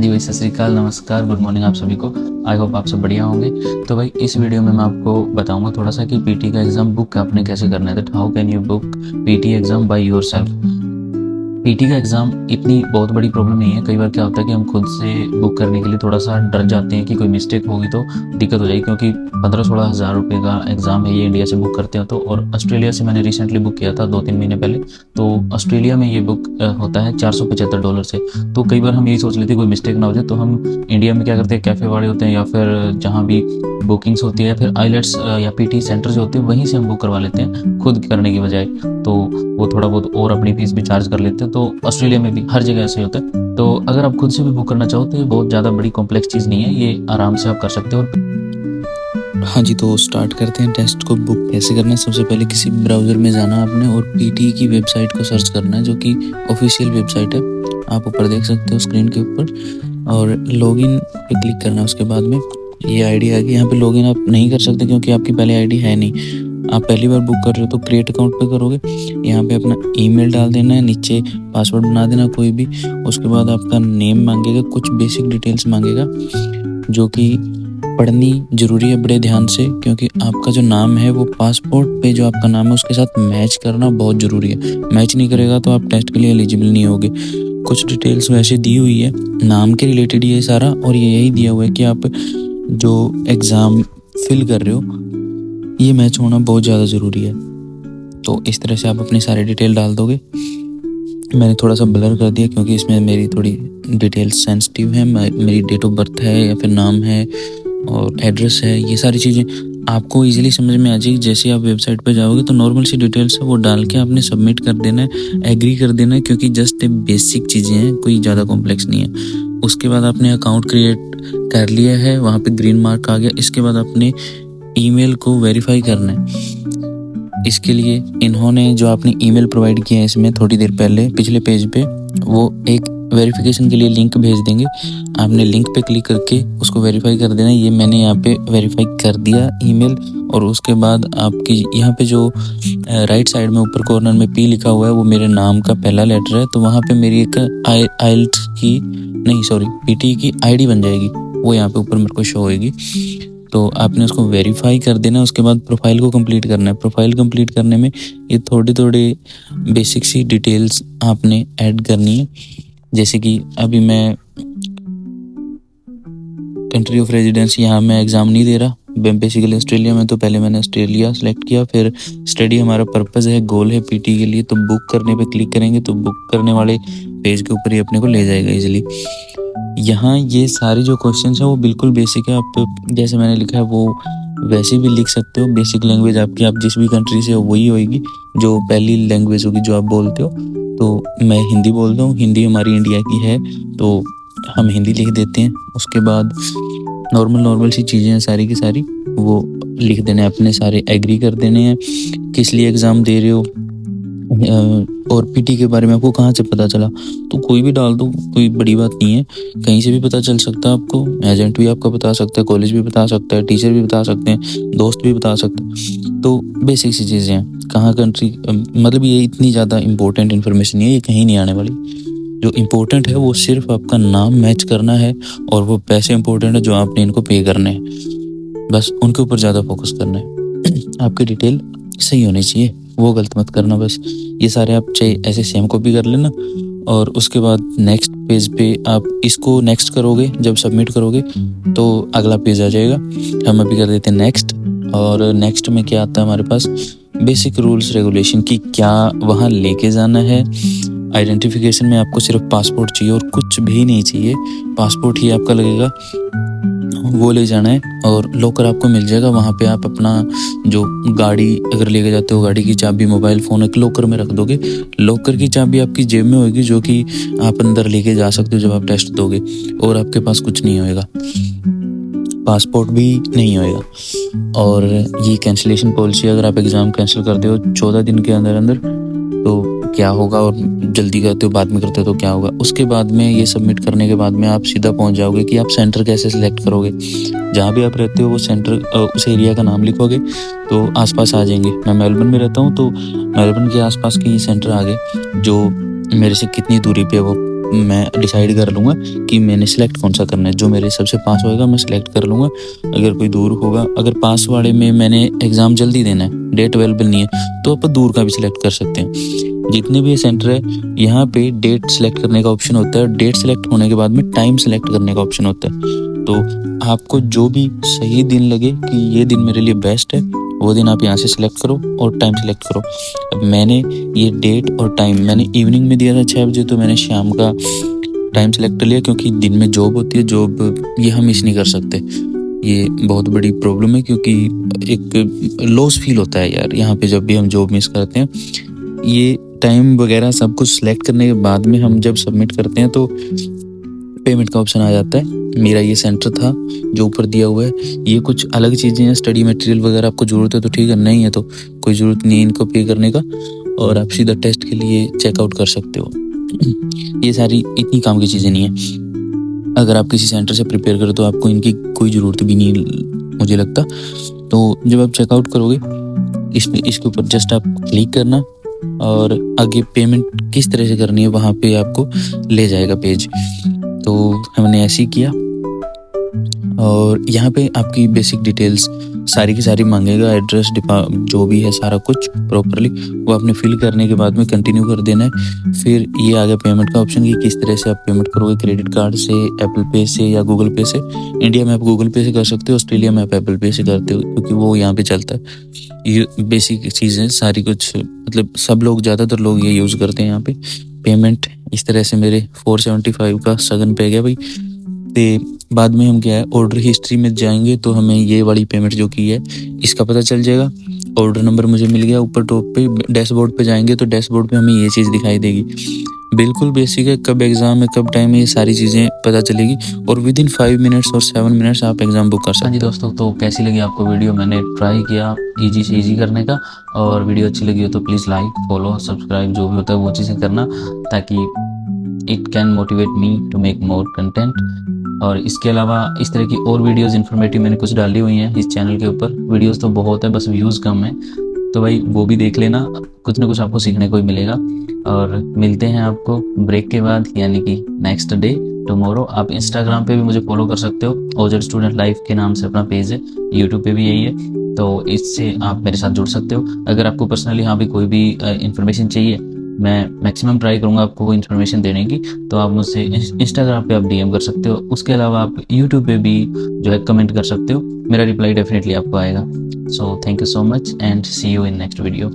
जी भाई, सत श्री अकाल, नमस्कार, गुड मॉर्निंग आप सभी को। आई होप आप सब बढ़िया होंगे। तो भाई इस वीडियो में मैं आपको बताऊंगा थोड़ा सा कि पीटी का एग्ज़ाम बुक आपने कैसे करना है। That how can you book PT exam by yourself. PT का एग्ज़ाम इतनी बहुत बड़ी प्रॉब्लम नहीं है। कई बार क्या होता है कि हम खुद से बुक करने के लिए थोड़ा सा डर जाते हैं कि कोई मिस्टेक होगी तो दिक्कत हो जाएगी, क्योंकि 15-16 हज़ार रुपये का एग्ज़ाम है ये इंडिया से बुक करते हो तो। और ऑस्ट्रेलिया से मैंने रिसेंटली बुक किया था 2-3 महीने पहले। तो ऑस्ट्रेलिया में ये बुक होता है $475 से। तो कई बार हम यही सोच लेते हैं कोई मिस्टेक ना हो जाए, तो हम इंडिया में क्या करते हैं, कैफ़े वाले होते हैं या फिर जहाँ भी बुकिंग्स होती है या फिर आईलेट्स या पीटी सेंटर जो होते हैं वहीं से हम बुक करवा लेते हैं खुद करने की बजाय। तो वो थोड़ा बहुत और अपनी फीस भी चार्ज कर लेते हैं। तो ऑस्ट्रेलिया में भी हर जगह ऐसे होता है। तो अगर आप खुद से भी बुक करना चाहो तो ये बहुत ज़्यादा बड़ी कॉम्प्लेक्स चीज़ नहीं है, ये आराम से आप कर सकते हो। हाँ जी, तो स्टार्ट करते हैं टेस्ट को बुक कैसे करना है। सबसे पहले किसी ब्राउज़र में जाना है आपने और पीटी की वेबसाइट को सर्च करना है, जो कि ऑफिशियल वेबसाइट है। आप ऊपर देख सकते हो स्क्रीन के ऊपर, और लॉगिन पे क्लिक करना है। उसके बाद में ये आईडी आ गई। यहाँ पे लॉगिन आप नहीं कर सकते क्योंकि आपकी पहले आईडी है नहीं। आप पहली बार बुक कर रहे हो तो क्रिएट अकाउंट पे करोगे। यहाँ पे अपना ईमेल डाल देना है, नीचे पासवर्ड बना देना कोई भी। उसके बाद आपका नेम मांगेगा, कुछ बेसिक डिटेल्स मांगेगा जो कि पढ़नी जरूरी है बड़े ध्यान से, क्योंकि आपका जो नाम है वो पासपोर्ट पे जो आपका नाम है उसके साथ मैच करना बहुत ज़रूरी है। मैच नहीं करेगा तो आप टेस्ट के लिए एलिजिबल नहीं होगे। कुछ डिटेल्स वैसे दी हुई है, नाम के रिलेटेड ये सारा, और ये यही दिया हुआ है कि आप जो एग्ज़ाम फिल कर रहे हो ये मैच होना बहुत ज़्यादा ज़रूरी है। तो इस तरह से आप अपनी सारी डिटेल डाल दोगे। मैंने थोड़ा सा ब्लर कर दिया क्योंकि इसमें मेरी थोड़ी डिटेल्स सेंसिटिव है। मेरी डेट ऑफ बर्थ है या फिर नाम है और एड्रेस है, ये सारी चीज़ें आपको इजीली समझ में आ जाएगी। जैसे आप वेबसाइट पे जाओगे तो नॉर्मल सी डिटेल्स है वो डाल के आपने सबमिट कर देना है, एग्री कर देना है, क्योंकि जस्ट बेसिक चीज़ें हैं, कोई ज़्यादा कॉम्प्लेक्स नहीं है। उसके बाद आपने अकाउंट क्रिएट कर लिया है, वहाँ पे ग्रीन मार्क आ गया। इसके बाद आपने ईमेल को वेरीफाई करना है। इसके लिए इन्होंने जो आपने ईमेल प्रोवाइड किया है इसमें थोड़ी देर पहले पिछले पेज पे, वो एक वेरिफिकेशन के लिए लिंक भेज देंगे। आपने लिंक पे क्लिक करके उसको वेरीफाई कर देना। ये मैंने यहाँ पे वेरीफाई कर दिया ईमेल। और उसके बाद आपकी यहाँ पे जो राइट साइड में ऊपर कॉर्नर में पी लिखा हुआ है वो मेरे नाम का पहला लेटर है। तो वहाँ पे मेरी एक आइल्ट्स की नहीं सॉरी पीटी की आईडी बन जाएगी, वो यहाँ पे ऊपर मेरे को शो होएगी। तो आपने उसको वेरीफाई कर देना। उसके बाद प्रोफाइल को कंप्लीट करना है। प्रोफाइल कंप्लीट करने में ये थोड़ी बेसिक सी डिटेल्स आपने ऐड करनी है। जैसे कि अभी मैं कंट्री ऑफ रेजिडेंस यहाँ मैं एग्ज़ाम नहीं दे रहा, बेसिकली ऑस्ट्रेलिया में। तो पहले मैंने ऑस्ट्रेलिया सेलेक्ट किया, फिर स्टडी हमारा पर्पज़ है, गोल है पीटी के लिए। तो बुक करने पे क्लिक करेंगे तो बुक करने वाले पेज के ऊपर ही अपने को ले जाएगा इजीली। यहाँ ये सारे जो क्वेश्चंस हैं वो बिल्कुल बेसिक है। आप जैसे मैंने लिखा है वो वैसे भी लिख सकते हो। बेसिक लैंग्वेज आपकी, आप जिस भी कंट्री से हो वही होगी जो पहली लैंग्वेज होगी जो आप बोलते हो। तो मैं हिंदी बोलता हूँ, हिंदी हमारी इंडिया की है तो हम हिंदी लिख देते हैं। उसके बाद नॉर्मल सी चीज़ें हैं सारी की सारी, वो लिख देने हैं अपने, सारे एग्री कर देने हैं। किस लिए एग्ज़ाम दे रहे हो और पीटी के बारे में आपको कहाँ से पता चला, तो कोई भी डाल दो, कोई बड़ी बात नहीं है। कहीं से भी पता चल सकता है आपको, एजेंट भी आपका बता सकता है, कॉलेज भी बता सकता है, टीचर भी बता सकते हैं, दोस्त भी बता सकते हैं। तो बेसिक सी चीज़ें हैं। कहाँ कंट्री, मतलब ये इतनी ज़्यादा इंपॉर्टेंट इन्फॉर्मेशन नहीं है, ये कहीं नहीं आने वाली। जो इम्पोर्टेंट है वो सिर्फ आपका नाम मैच करना है और वो पैसे इम्पोर्टेंट है जो आपने इनको पे करने हैं, बस उनके ऊपर ज़्यादा फोकस करना है। आपकी डिटेल सही होनी चाहिए, वो गलत मत करना बस। ये सारे आप चाहे ऐसे सेम कॉपी कर लेना और उसके बाद नेक्स्ट पेज पे आप इसको नेक्स्ट करोगे। जब सबमिट करोगे तो अगला पेज आ जाएगा। हम अभी कर देते हैं नेक्स्ट। और नेक्स्ट में क्या आता है हमारे पास, बेसिक रूल्स रेगुलेशन की क्या वहाँ लेके जाना है। आइडेंटिफिकेशन में आपको सिर्फ पासपोर्ट चाहिए और कुछ भी नहीं चाहिए, पासपोर्ट ही आपका लगेगा, वो ले जाना है। और लॉकर आपको मिल जाएगा, वहाँ पे आप अपना जो गाड़ी अगर लेके जाते हो, गाड़ी की चाबी, मोबाइल फ़ोन एक लॉकर में रख दोगे। लॉकर की चाबी आपकी जेब में होगी जो कि आप अंदर लेके जा सकते हो जब आप टेस्ट दोगे, और आपके पास कुछ नहीं होएगा, पासपोर्ट भी नहीं होएगा। और ये कैंसिलेशन पॉलिसी, अगर आप एग्ज़ाम कैंसिल करते हो 14 दिन के अंदर अंदर तो क्या होगा, और जल्दी करते हो बाद में करते हो तो क्या होगा। उसके बाद में ये सबमिट करने के बाद में आप सीधा पहुंच जाओगे कि आप सेंटर कैसे सिलेक्ट करोगे। जहाँ भी आप रहते हो वो सेंटर, उस एरिया का नाम लिखोगे तो आसपास आ जाएंगे। मैं मेलबर्न में रहता हूँ तो मेलबर्न के आसपास के ये सेंटर आ गए, जो मेरे से कितनी दूरी पे वो मैं डिसाइड कर लूँगा कि मैंने सिलेक्ट कौन सा करना है। जो मेरे सबसे पास होएगा मैं सिलेक्ट कर लूँगा। अगर कोई दूर होगा, अगर पास वाले में मैंने एग्ज़ाम जल्दी देना है, डेट अवेलेबल नहीं है, तो आप दूर का भी सिलेक्ट कर सकते हैं। जितने भी ये सेंटर है यहाँ पे डेट सेलेक्ट करने का ऑप्शन होता है। डेट सेलेक्ट होने के बाद में टाइम सेलेक्ट करने का ऑप्शन होता है। तो आपको जो भी सही दिन लगे कि ये दिन मेरे लिए बेस्ट है, वो दिन आप यहाँ से सिलेक्ट करो और टाइम सेलेक्ट करो। अब मैंने ये डेट और टाइम मैंने इवनिंग में दिया था 6 बजे, तो मैंने शाम का टाइम सेलेक्ट कर लिया, क्योंकि दिन में जॉब होती है। जॉब ये हम मिस नहीं कर सकते। ये बहुत बड़ी प्रॉब्लम है, क्योंकि एक लॉस फील होता है यार यहाँ पे जब भी हम जॉब मिस करते हैं। ये टाइम वगैरह सब कुछ सेलेक्ट करने के बाद में हम जब सबमिट करते हैं तो पेमेंट का ऑप्शन आ जाता है। मेरा ये सेंटर था जो ऊपर दिया हुआ है। ये कुछ अलग चीज़ें हैं, स्टडी मटेरियल वगैरह आपको ज़रूरत है तो ठीक है, नहीं है तो कोई ज़रूरत नहीं है इनको पे करने का, और आप सीधा टेस्ट के लिए चेकआउट कर सकते हो। ये सारी इतनी काम की चीज़ें नहीं है। अगर आप किसी सेंटर से प्रिपेयर करो तो आपको इनकी कोई ज़रूरत भी नहीं मुझे लगता। तो जब आप चेकआउट करोगे इसके ऊपर जस्ट आप क्लिक करना, और आगे पेमेंट किस तरह से करनी है वहाँ पे आपको ले जाएगा पेज। तो हमने ऐसे ही किया, और यहाँ पे आपकी बेसिक डिटेल्स सारी की सारी मांगेगा, एड्रेस जो भी है सारा कुछ प्रॉपरली वो आपने फिल करने के बाद में कंटिन्यू कर देना है। फिर ये आ गया पेमेंट का ऑप्शन कि किस तरह से आप पेमेंट करोगे, क्रेडिट कार्ड से, एप्पल पे से या गूगल पे से। इंडिया में आप गूगल पे से कर सकते हो, ऑस्ट्रेलिया में आप एप्पल पे से करते हो, क्योंकि वो यहाँ पे चलता है। ये बेसिक चीज़ें सारी कुछ, मतलब सब लोग, ज़्यादातर लोग ये यूज़ करते हैं यहाँ पे। पेमेंट इस तरह से मेरे 475 का सगन पे गया भाई। तो बाद में हम क्या है, ऑर्डर हिस्ट्री में जाएंगे तो हमें ये वाली पेमेंट जो की है इसका पता चल जाएगा। ऑर्डर नंबर मुझे मिल गया। ऊपर टॉप पे डैशबोर्ड पे जाएंगे तो डैशबोर्ड पे हमें ये चीज़ दिखाई देगी। बिल्कुल बेसिक है, कब एग्ज़ाम है कब टाइम है ये सारी चीज़ें पता चलेगी, और विद इन 5 मिनट्स और 7 मिनट्स आप एग्ज़ाम बुक कर सकते हाँ जी दोस्तों, तो कैसी लगी आपको वीडियो? मैंने ट्राई किया ईजी से ईजी करने का, और वीडियो अच्छी लगी हो तो प्लीज़ लाइक, फॉलो, सब्सक्राइब जो भी होता है वो चीज़ें करना, ताकि it can motivate me to make more content. और इसके अलावा इस तरह की और वीडियोस इन्फॉर्मेटिव मैंने कुछ डाली हुई हैं इस चैनल के ऊपर। वीडियोस तो बहुत है, बस व्यूज़ कम है, तो भाई वो भी देख लेना, कुछ ना कुछ आपको सीखने को ही मिलेगा। और मिलते हैं आपको ब्रेक के बाद, यानी कि नेक्स्ट डे टुमारो। आप इंस्टाग्राम पे भी मुझे फॉलो कर सकते हो, ओजेड स्टूडेंट लाइफ के नाम से अपना पेज है। यूट्यूब पे भी यही है, तो इससे आप मेरे साथ जुड़ सकते हो। अगर आपको पर्सनली यहाँ पे कोई भी इन्फॉर्मेशन चाहिए, मैं मैक्सिमम ट्राई करूँगा आपको वो इन्फॉर्मेशन देने की, तो आप मुझसे इंस्टाग्राम पे आप डीएम कर सकते हो। उसके अलावा आप यूट्यूब पे भी जो है कमेंट कर सकते हो, मेरा रिप्लाई डेफिनेटली आपको आएगा। So thank you so much and see you in next video.